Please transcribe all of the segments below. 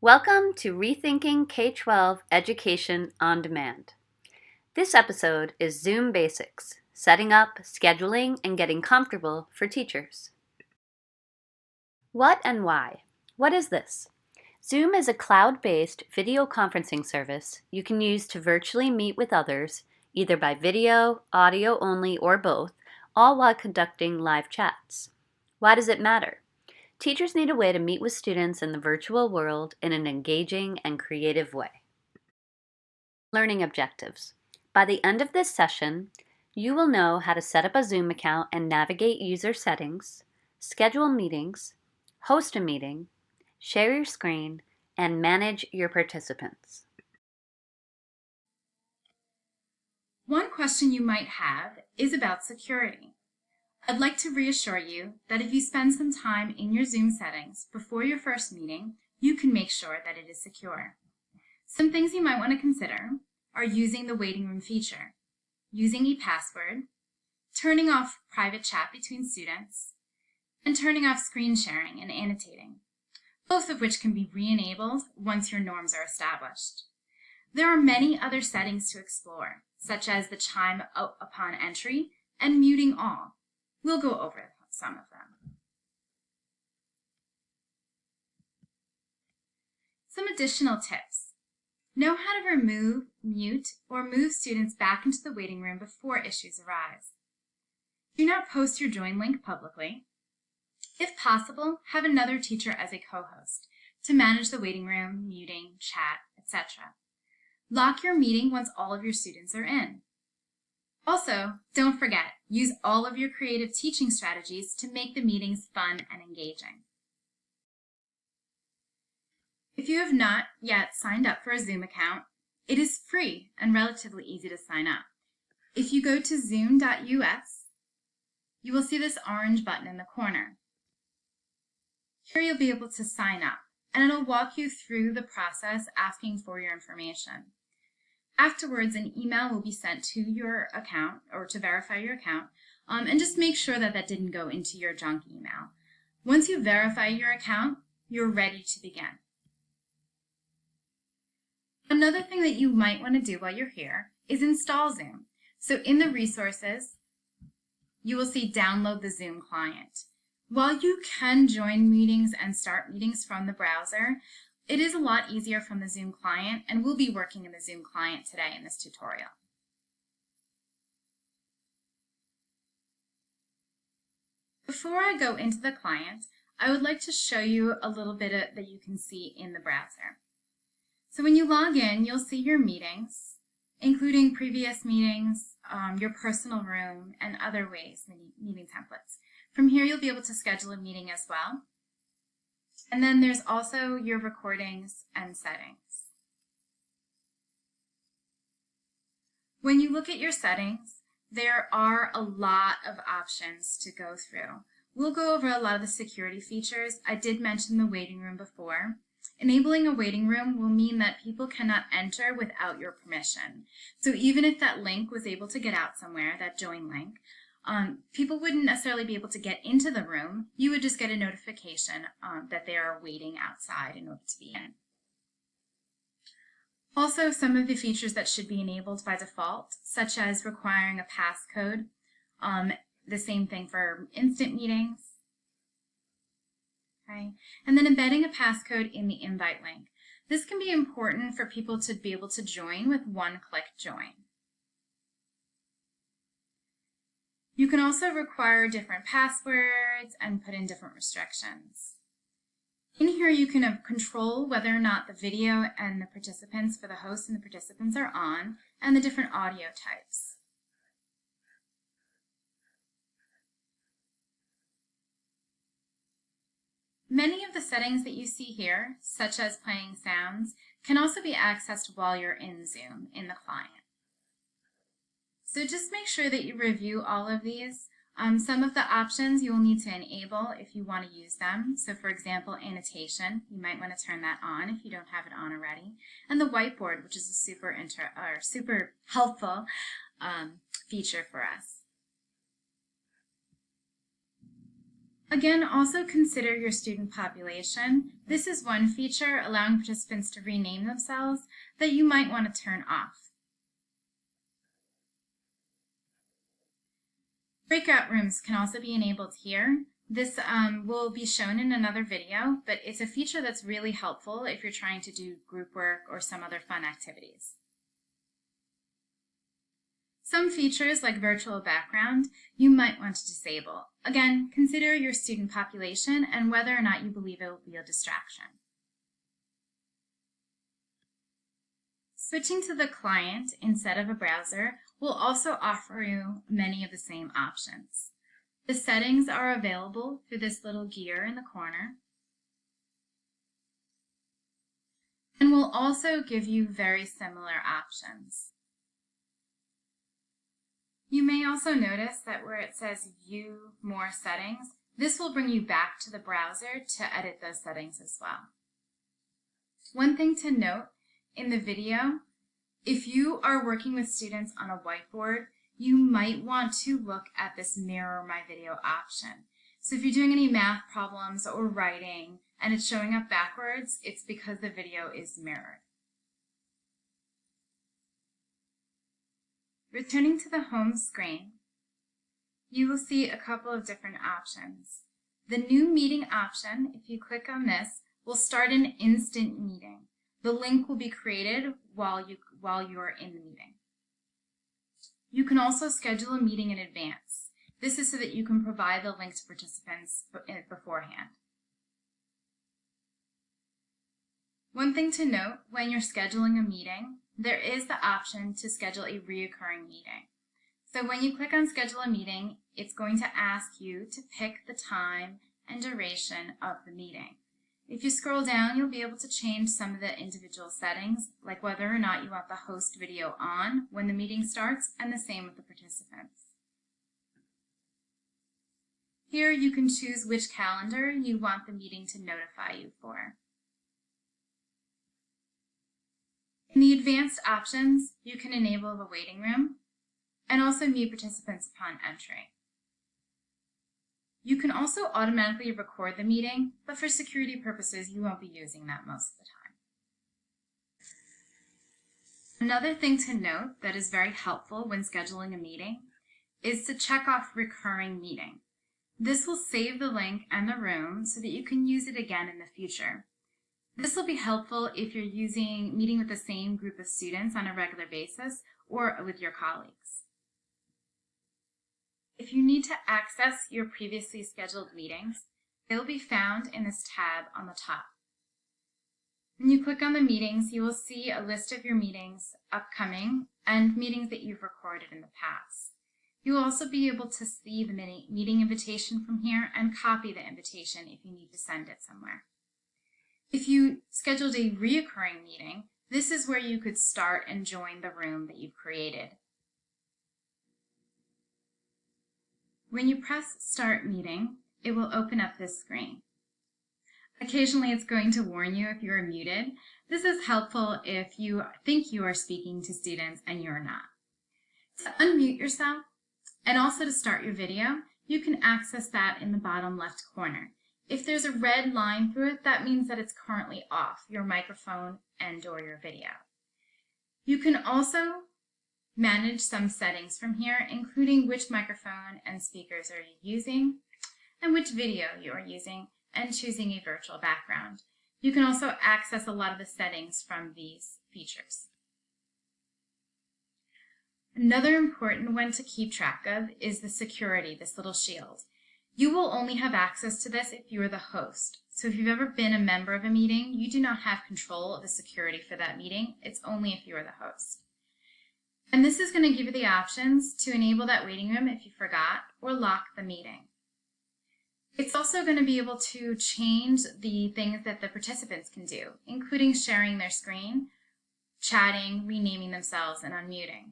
Welcome to Rethinking K-12 Education on Demand. This episode is Zoom Basics, setting up, scheduling, and getting comfortable for teachers. What and why? What is this? Zoom is a cloud-based video conferencing service you can use to virtually meet with others, either by video, audio only, or both, all while conducting live chats. Why does it matter? Teachers need a way to meet with students in the virtual world in an engaging and creative way. Learning objectives. By the end of this session, you will know how to set up a Zoom account and navigate user settings, schedule meetings, host a meeting, share your screen, and manage your participants. One question you might have is about security. I'd like to reassure you that if you spend some time in your Zoom settings before your first meeting, you can make sure that it is secure. Some things you might want to consider are using the waiting room feature, using ePassword, turning off private chat between students, and turning off screen sharing and annotating, both of which can be re-enabled once your norms are established. There are many other settings to explore, such as the chime upon entry and muting all. We'll go over some of them. Some additional tips. Know how to remove, mute, or move students back into the waiting room before issues arise. Do not post your join link publicly. If possible, have another teacher as a co-host to manage the waiting room, muting, chat, etc. Lock your meeting once all of your students are in. Also, don't forget, use all of your creative teaching strategies to make the meetings fun and engaging. If you have not yet signed up for a Zoom account, it is free and relatively easy to sign up. If you go to zoom.us, you will see this orange button in the corner. Here you'll be able to sign up, and it'll walk you through the process asking for your information. Afterwards, an email will be sent to your account or to verify your account, and just make sure that that didn't go into your junk email. Once you verify your account, you're ready to begin. Another thing that you might want to do while you're here is install Zoom. So in the resources, you will see download the Zoom client. While you can join meetings and start meetings from the browser, it is a lot easier from the Zoom client, and we'll be working in the Zoom client today in this tutorial. Before I go into the client, I would like to show you a little bit that you can see in the browser. So when you log in, you'll see your meetings, including previous meetings, your personal room, and other ways, meeting templates. From here, you'll be able to schedule a meeting as well. And then there's also your recordings and settings. When you look at your settings, there are a lot of options to go through. We'll go over a lot of the security features. I did mention the waiting room before. Enabling a waiting room will mean that people cannot enter without your permission. So even if that link was able to get out somewhere, that join link, people wouldn't necessarily be able to get into the room. You would just get a notification that they are waiting outside in order to be in. Also, some of the features that should be enabled by default, such as requiring a passcode, the same thing for instant meetings. Okay. And then embedding a passcode in the invite link. This can be important for people to be able to join with one-click join. You can also require different passwords and put in different restrictions. In here you can control whether or not the video and the participants for the host and the participants are on, and the different audio types. Many of the settings that you see here, such as playing sounds, can also be accessed while you're in Zoom in the client. So just make sure that you review all of these. Some of the options you will need to enable if you want to use them. So for example, annotation, you might want to turn that on if you don't have it on already. And the whiteboard, which is a super helpful feature for us. Again, also consider your student population. This is one feature allowing participants to rename themselves that you might want to turn off. Breakout rooms can also be enabled here. This will be shown in another video, but it's a feature that's really helpful if you're trying to do group work or some other fun activities. Some features like virtual background you might want to disable. Again, consider your student population and whether or not you believe it will be a distraction. Switching to the client instead of a browser will also offer you many of the same options. The settings are available through this little gear in the corner and will also give you very similar options. You may also notice that where it says View More Settings, this will bring you back to the browser to edit those settings as well. One thing to note in the video, if you are working with students on a whiteboard, you might want to look at this Mirror My Video option. So if you're doing any math problems or writing and it's showing up backwards, it's because the video is mirrored. Returning to the home screen, you will see a couple of different options. The new meeting option, if you click on this, will start an instant meeting. The link will be created while you are in the meeting. You can also schedule a meeting in advance. This is so that you can provide the link to participants beforehand. One thing to note when you're scheduling a meeting, there is the option to schedule a reoccurring meeting. So when you click on schedule a meeting, it's going to ask you to pick the time and duration of the meeting. If you scroll down, you'll be able to change some of the individual settings, like whether or not you want the host video on when the meeting starts, and the same with the participants. Here you can choose which calendar you want the meeting to notify you for. In the advanced options, you can enable the waiting room and also mute participants upon entry. You can also automatically record the meeting, but for security purposes, you won't be using that most of the time. Another thing to note that is very helpful when scheduling a meeting is to check off recurring meeting. This will save the link and the room so that you can use it again in the future. This will be helpful if you're meeting with the same group of students on a regular basis or with your colleagues. If you need to access your previously scheduled meetings, they'll be found in this tab on the top. When you click on the meetings, you will see a list of your meetings upcoming and meetings that you've recorded in the past. You will also be able to see the meeting invitation from here and copy the invitation if you need to send it somewhere. If you scheduled a reoccurring meeting, this is where you could start and join the room that you've created. When you press Start Meeting, it will open up this screen. Occasionally it's going to warn you if you are muted. This is helpful if you think you are speaking to students and you're not. To unmute yourself and also to start your video, you can access that in the bottom left corner. If there's a red line through it, that means that it's currently off, your microphone and/or your video. You can also manage some settings from here, including which microphone and speakers are you using, and which video you are using, and choosing a virtual background. You can also access a lot of the settings from these features. Another important one to keep track of is the security, this little shield. You will only have access to this if you are the host. So if you've ever been a member of a meeting, you do not have control of the security for that meeting. It's only if you are the host. And this is going to give you the options to enable that waiting room if you forgot, or lock the meeting. It's also going to be able to change the things that the participants can do, including sharing their screen, chatting, renaming themselves, and unmuting.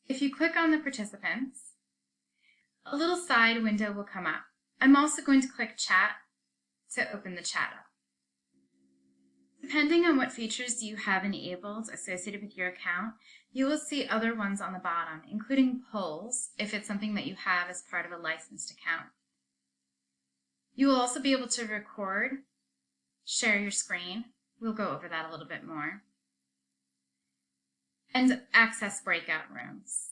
If you click on the participants, a little side window will come up. I'm also going to click Chat to open the chat up. Depending on what features you have enabled associated with your account, you will see other ones on the bottom, including polls if it's something that you have as part of a licensed account. You will also be able to record, share your screen. We'll go over that a little bit more. And access breakout rooms.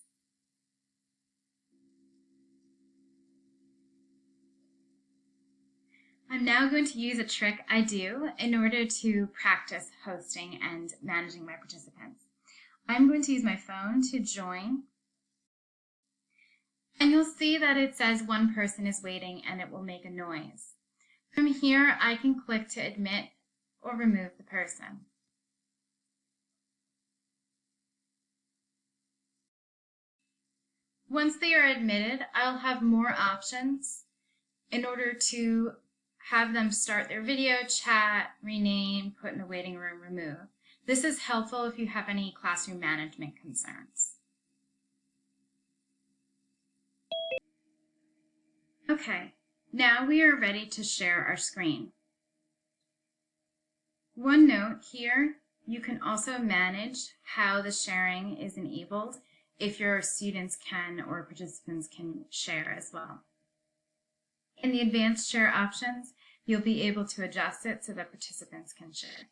I'm now going to use a trick I do in order to practice hosting and managing my participants. I'm going to use my phone to join, and you'll see that it says one person is waiting and it will make a noise. From here, I can click to admit or remove the person. Once they are admitted, I'll have more options in order to have them start their video, chat, rename, put in the waiting room, remove. This is helpful if you have any classroom management concerns. Okay, now we are ready to share our screen. One note here, you can also manage how the sharing is enabled if your students can or participants can share as well. In the advanced share options, you'll be able to adjust it so that participants can share.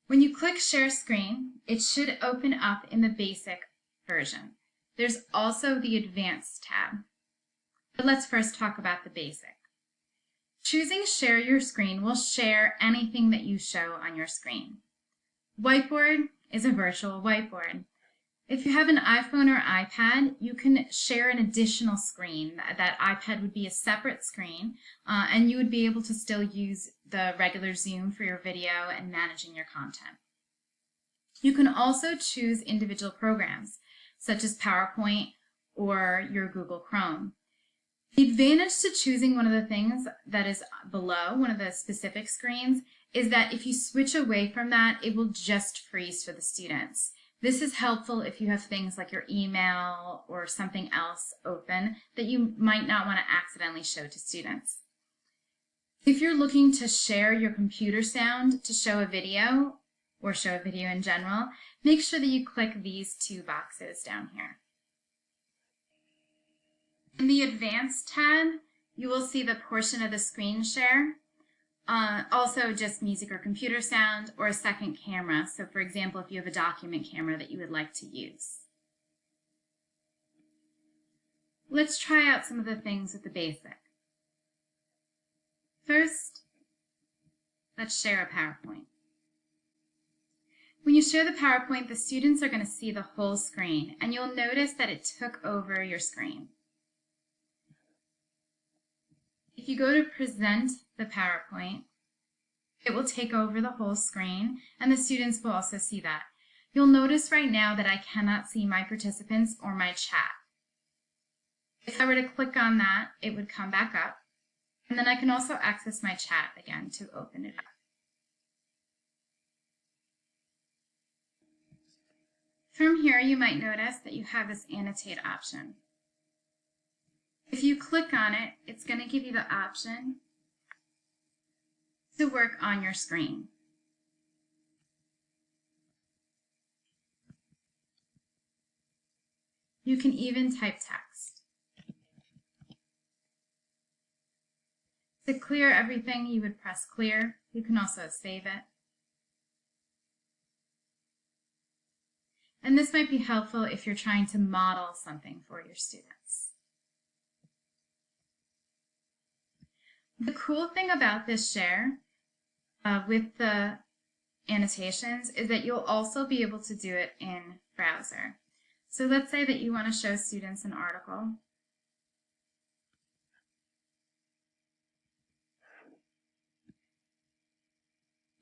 When you click Share Screen, it should open up in the basic version. There's also the Advanced tab. But let's first talk about the basic. Choosing Share Your Screen will share anything that you show on your screen. Whiteboard is a virtual whiteboard. If you have an iPhone or iPad, you can share an additional screen. That iPad would be a separate screen, and you would be able to still use the regular Zoom for your video and managing your content. You can also choose individual programs, such as PowerPoint or your Google Chrome. The advantage to choosing one of the things that is below, one of the specific screens, is that if you switch away from that, it will just freeze for the students. This is helpful if you have things like your email or something else open that you might not want to accidentally show to students. If you're looking to share your computer sound to show a video or show a video in general, make sure that you click these two boxes down here. In the Advanced tab, you will see the portion of the screen share. Also just music or computer sound or a second camera. So for example, if you have a document camera that you would like to use. Let's try out some of the things with the basic. First, let's share a PowerPoint. When you share the PowerPoint, the students are going to see the whole screen, and you'll notice that it took over your screen. If you go to present the PowerPoint, it will take over the whole screen, and the students will also see that. You'll notice right now that I cannot see my participants or my chat. If I were to click on that, it would come back up, and then I can also access my chat again to open it up. From here, you might notice that you have this annotate option. If you click on it, it's going to give you the option to work on your screen. You can even type text. To clear everything, you would press clear. You can also save it. And this might be helpful if you're trying to model something for your students. The cool thing about this share with the annotations is that you'll also be able to do it in browser. So let's say that you want to show students an article.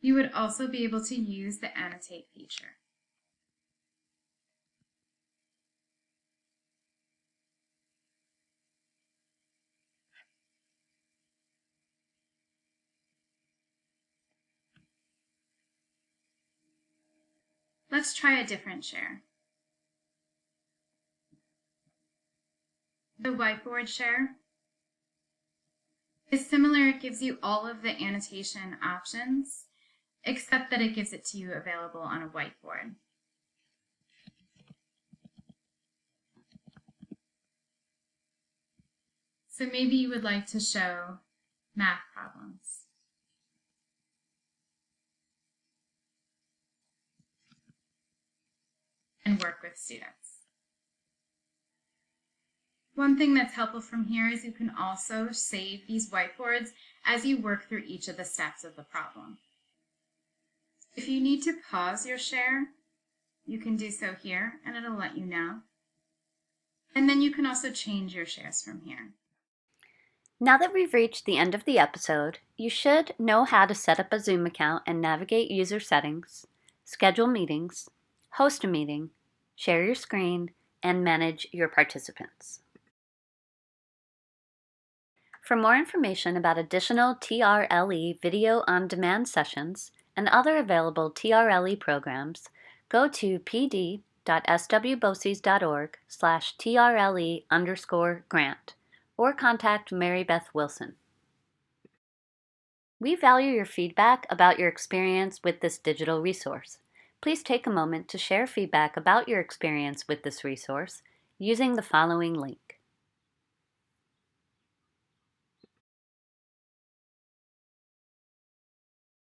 You would also be able to use the annotate feature. Let's try a different share. The whiteboard share. It's similar, it gives you all of the annotation options, except that it gives it to you available on a whiteboard. So maybe you would like to show math problems. And work with students. One thing that's helpful from here is you can also save these whiteboards as you work through each of the steps of the problem. If you need to pause your share, you can do so here and it'll let you know. And then you can also change your shares from here. Now that we've reached the end of the episode, you should know how to set up a Zoom account and navigate user settings, schedule meetings, host a meeting, share your screen, and manage your participants. For more information about additional TRLE video on-demand sessions and other available TRLE programs, go to pd.swboces.org/TRLE_grant or contact Mary Beth Wilson. We value your feedback about your experience with this digital resource. Please take a moment to share feedback about your experience with this resource using the following link.